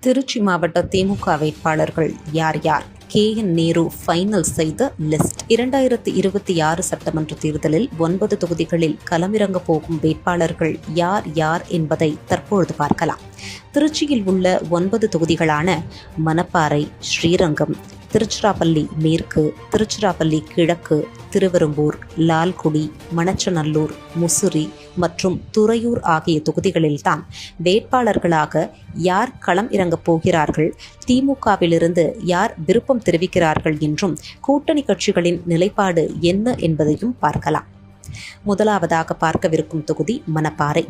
திருச்சி மாவட்ட திமுக வேட்பாளர்கள் யார் யார்? KN நேரு ஃபைனல் செய்த லிஸ்ட். 2026 சட்டமன்ற தேர்தலில் 9 தொகுதிகளில் களமிறங்க போகும் வேட்பாளர்கள் யார் யார் என்பதை தற்பொழுது பார்க்கலாம். திருச்சியில் உள்ள 9 தொகுதிகளான மணப்பாறை, ஸ்ரீரங்கம், திருச்சிராப்பள்ளி மேற்கு, திருச்சிராப்பள்ளி கிழக்கு, திருவெரும்பூர், லால்குடி, மணச்சநல்லூர், முசிறி மற்றும் துறையூர் ஆகிய தொகுதிகளில்தான் வேட்பாளர்களாக யார் களம் இறங்கப் போகிறார்கள், திமுகவிலிருந்து யார் விருப்பம் தெரிவிக்கிறார்கள் என்றும் கூட்டணி கட்சிகளின் நிலைப்பாடு என்ன என்பதையும் பார்க்கலாம். முதலாவதாக பார்க்கவிருக்கும் தொகுதி மணப்பாறை.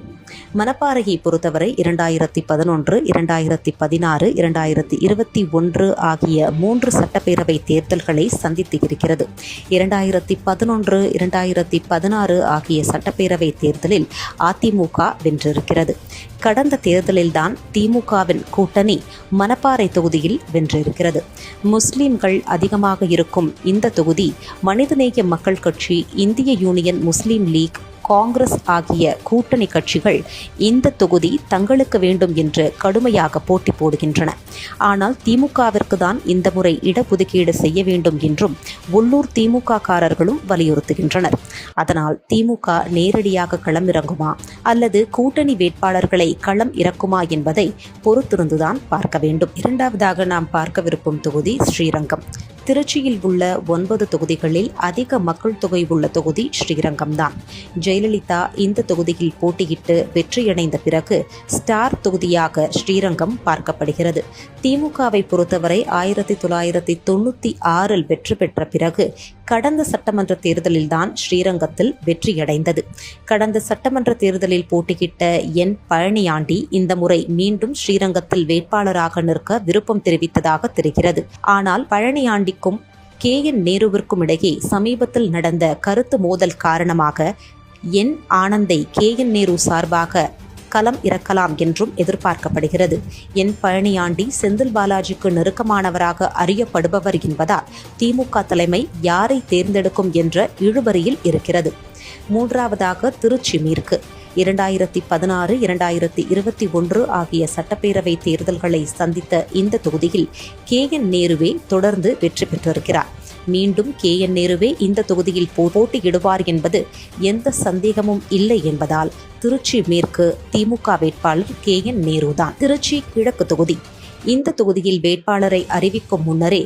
மணப்பாறையை பொறுத்தவரை 2011, 2016, 2021 ஆகிய 3 சட்டப்பேரவை தேர்தல்களை சந்தித்து இருக்கிறது. 2011, 2016 ஆகிய சட்டப்பேரவை தேர்தலில் அதிமுக வென்றிருக்கிறது. கடந்த தேர்தலில்தான் திமுகவின் கூட்டணி மணப்பாறை தொகுதியில் வென்றிருக்கிறது. முஸ்லிம்கள் அதிகமாக இருக்கும் இந்த தொகுதி மனிதநேய மக்கள் கட்சி, இந்திய யூனியன் முஸ்லீம் லீக், காங்கிரஸ் ஆகிய கூட்டணி கட்சிகள் இந்த தொகுதி தங்களுக்கு வேண்டும் என்று கடுமையாக போட்டி போடுகின்றன. ஆனால் திமுகவிற்கு தான் இந்த முறை இடஒதுக்கீடு செய்ய வேண்டும் என்றும் உள்ளூர் திமுக காரர்களும் வலியுறுத்துகின்றனர். அதனால் திமுக நேரடியாக களமிறங்குமா அல்லது கூட்டணி வேட்பாளர்களை களம் இறக்குமா என்பதை பொறுத்திருந்துதான் பார்க்க வேண்டும். இரண்டாவதாக நாம் பார்க்கவிருக்கும் தொகுதி ஸ்ரீரங்கம். திருச்சியில் உள்ள 9 தொகுதிகளில் அதிக மக்கள் தொகை உள்ள தொகுதி ஸ்ரீரங்கம் தான். ஜெயலலிதா இந்த தொகுதியில் போட்டியிட்டு வெற்றியடைந்த பிறகு ஸ்டார் தொகுதியாக ஸ்ரீரங்கம் பார்க்கப்படுகிறது. திமுகவை பொறுத்தவரை 1996 வெற்றி பெற்ற பிறகு கடந்த சட்டமன்ற தேர்தலில்தான் ஸ்ரீரங்கத்தில் வெற்றியடைந்தது. கடந்த சட்டமன்ற தேர்தலில் போட்டியிட்ட என் பழனியாண்டி இந்த முறை மீண்டும் ஸ்ரீரங்கத்தில் வேட்பாளராக நிற்க விருப்பம் தெரிவித்ததாக தெரிகிறது. ஆனால் பழனியாண்டிக்கும் KN நேருவிற்கும் இடையே சமீபத்தில் நடந்த கருத்து மோதல் காரணமாக என் ஆனந்தை KN நேரு சார்பாக களம் இறக்கலாம் என்றும் எதிர்பார்க்கப்படுகிறது. என் பழனியாண்டி செந்தில் பாலாஜிக்கு நெருக்கமானவராக அறியப்படுபவர் என்பதால் திமுக தலைமை யாரை தேர்ந்தெடுக்கும் என்ற இழுபறியில் இருக்கிறது. மூன்றாவதாக திருச்சி மேற்கு. 2016, 2021 ஆகிய சட்டப்பேரவை தேர்தல்களை சந்தித்த இந்த தொகுதியில் KN நேருவே தொடர்ந்து வெற்றி பெற்றிருக்கிறார். மீண்டும் KN நேருவே இந்த தொகுதியில் போட்டியிடுவார் என்பது எந்த சந்தேகமும் இல்லை என்பதால் திருச்சி மேற்கு திமுக வேட்பாளர் KN நேரு தான். திருச்சி கிழக்கு தொகுதி. இந்த தொகுதியில் வேட்பாளரை அறிவிக்கும் முன்னரே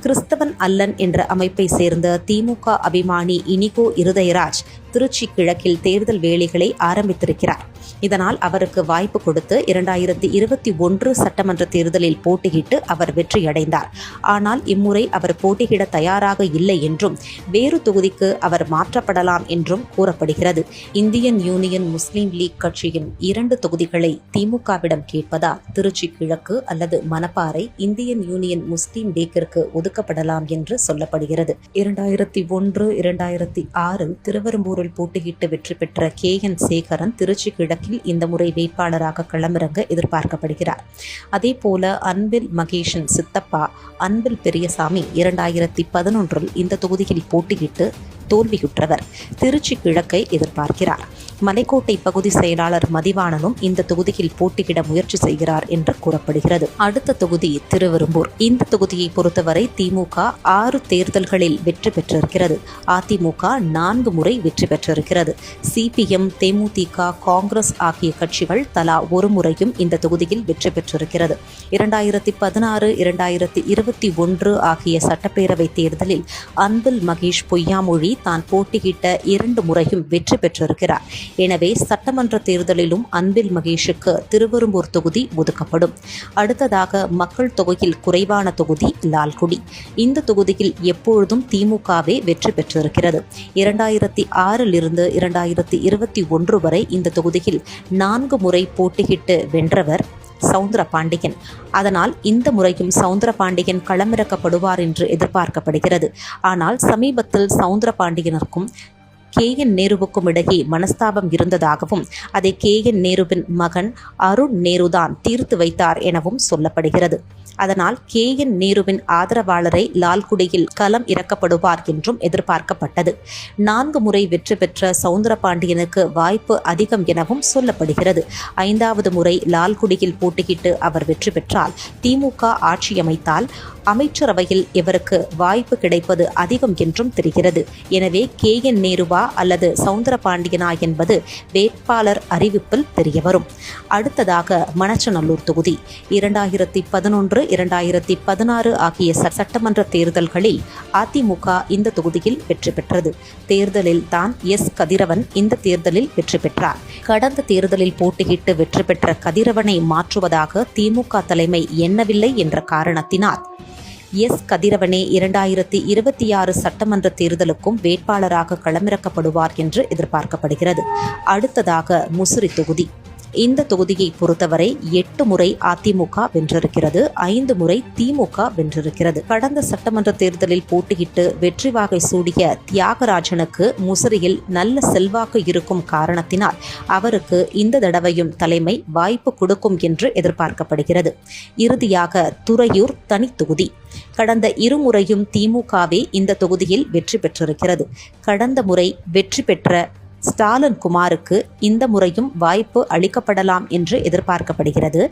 கிறிஸ்தவன் அல்லன் என்ற அமைப்பை சேர்ந்த திமுக அபிமானி இனிகோ இருதயராஜ் திருச்சி கிழக்கில் தேர்தல் வேலைகளை ஆரம்பித்திருக்கிறார். இதனால் அவருக்கு வாய்ப்பு கொடுத்து 2021 சட்டமன்ற தேர்தலில் போட்டியிட்டு அவர் வெற்றியடைந்தார். ஆனால் இம்முறை அவர் போட்டியிட தயாராக இல்லை என்றும் வேறு தொகுதிக்கு அவர் மாற்றப்படலாம் என்றும் கூறப்படுகிறது. இந்தியன் யூனியன் முஸ்லீம் லீக் கட்சியின் 2 தொகுதிகளை திமுகவிடம் கேட்பதால் திருச்சி கிழக்கு அல்லது மணப்பாறை இந்தியன் யூனியன் முஸ்லீம் லீக்கிற்கு ஒதுக்கப்படலாம் என்று சொல்லப்படுகிறது. 2001, 2006 திருவெரும்பூரில் போட்டியிட்டு வெற்றி பெற்ற KN சேகரன் திருச்சி கிழக்கில் இந்த முறை வேட்பாளராக களமிறங்க எதிர்பார்க்கப்படுகிறார். அதே போல அன்பில் மகேஷன் சித்தப்பா அன்பில் பெரியசாமி 2011 இந்த தொகுதியில் போட்டியிட்டு தோல்வியுற்றவர். திருச்சி கிழக்கை எதிர்பார்க்கிறார். மலைக்கோட்டை பகுதி செயலாளர் மதிவாணனும் இந்த தொகுதியில் போட்டியிட முயற்சி செய்கிறார் என்று கூறப்படுகிறது. அடுத்த தொகுதி திருவெரும்பூர். இந்த தொகுதியை பொறுத்தவரை திமுக 6 தேர்தல்களில் வெற்றி பெற்றிருக்கிறது. அதிமுக 4 முறை வெற்றி பெற்றிருக்கிறது. CPM, தேமுதிக, காங்கிரஸ் ஆகிய கட்சிகள் தலா 1 முறையும் இந்த தொகுதியில் வெற்றி பெற்றிருக்கிறது. 2016, 2021 ஆகிய சட்டப்பேரவை தேர்தலில் அன்பில் மகேஷ் பொய்யாமொழி தான் போட்டியிட்ட 2 முறையும் வெற்றி பெற்றிருக்கிறார். எனவே சட்டமன்ற தேர்தலிலும் அன்பில் மகேஷுக்கு திருவெரும்பூர் தொகுதி ஒதுக்கப்படும். அடுத்ததாக மக்கள் தொகையில் குறைவான தொகுதி லால்குடி. இந்த தொகுதியில் எப்பொழுதும் திமுகவே வெற்றி பெற்றிருக்கிறது. 2006 இருந்து 2021 வரை இந்த தொகுதியில் 4 முறை போட்டியிட்டு வென்றவர் சவுந்தரபாண்டியன். அதனால் இந்த முறையும் சவுந்தரபாண்டியன் களமிறக்கப்படுவார் என்று எதிர்பார்க்கப்படுகிறது. ஆனால் சமீபத்தில் சவுந்தரபாண்டியனுக்கும் KN நேருவுக்கும் இடையே மனஸ்தாபம் இருந்ததாகவும் அதை KN நேருவின் மகன் அருண் நேருதான் தீர்த்து வைத்தார் எனவும் சொல்லப்படுகிறது. அதனால் KN நேருவின் ஆதரவாளரை லால்குடியில் களம் இறக்கப்படுவார் என்றும் எதிர்பார்க்கப்பட்டது. 4 முறை வெற்றி பெற்ற சவுந்தரபாண்டியனுக்கு வாய்ப்பு அதிகம் எனவும் சொல்லப்படுகிறது. 5வது முறை லால்குடியில் போட்டியிட்டு அவர் வெற்றி பெற்றால் திமுக ஆட்சியமைத்தால் அமைச்சரவையில் இவருக்கு வாய்ப்பு கிடைப்பது அதிகம் என்றும் தெரிகிறது. எனவே KN நேருவா அல்லது சவுந்தரபாண்டியனா என்பது வேட்பாளர் அறிவிப்பில் தெரியவரும். அடுத்ததாக மணச்சநல்லூர் தொகுதி 2011, 2016 ஆகிய சட்டமன்ற தேர்தல்களில் அதிமுக இந்த தொகுதியில் வெற்றி பெற்றது. தேர்தலில் தான் கதிரவன் இந்த தேர்தலில் வெற்றி பெற்றார். கடந்த தேர்தலில் போட்டியிட்டு வெற்றி பெற்ற கதிரவனை மாற்றுவதாக திமுக தலைமை எண்ணவில்லை என்ற காரணத்தினால் கதிரவனே 2026 சட்டமன்ற தேர்தலுக்கும் வேட்பாளராக களமிறக்கப்படுவார் என்று எதிர்பார்க்கப்படுகிறது. அடுத்ததாக முசிறி தொகுதி. இந்த தொகுதியை பொறுத்தவரை 8 முறை அதிமுக வென்றிருக்கிறது, 5 முறை திமுக வென்றிருக்கிறது. கடந்த சட்டமன்ற தேர்தலில் போட்டியிட்டு வெற்றி வாகை சூடிய தியாகராஜனுக்கு முசிறியில் நல்ல செல்வாக்கு இருக்கும் காரணத்தினால் அவருக்கு இந்த தடவையும் தலைமை வாய்ப்பு கொடுக்கும் என்று எதிர்பார்க்கப்படுகிறது. இறுதியாக துறையூர் தனி தொகுதி. கடந்த 2 முறையும் திமுகவே இந்த தொகுதியில் வெற்றி பெற்றிருக்கிறது. கடந்த முறை வெற்றி பெற்ற ஸ்டாலின் குமாருக்கு இந்த முறையும் வாய்ப்பு அளிக்கப்படலாம் என்று எதிர்பார்க்கப்படுகிறது.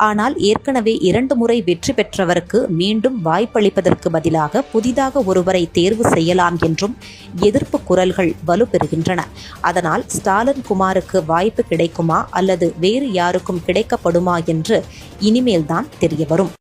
ஆனால் ஏற்கனவே 2 முறை வெற்றி பெற்றவருக்கு மீண்டும் வாய்ப்பளிப்பதற்கு பதிலாக புதிதாக ஒருவரை தேர்வு செய்யலாம் என்றும் எதிர்ப்பு குரல்கள் வலுப்பெறுகின்றன. அதனால் ஸ்டாலின் குமாருக்கு வாய்ப்பு கிடைக்குமா அல்லது வேறு யாருக்கும் கிடைக்கப்படுமா என்று இனிமேல்தான் தெரியவரும்.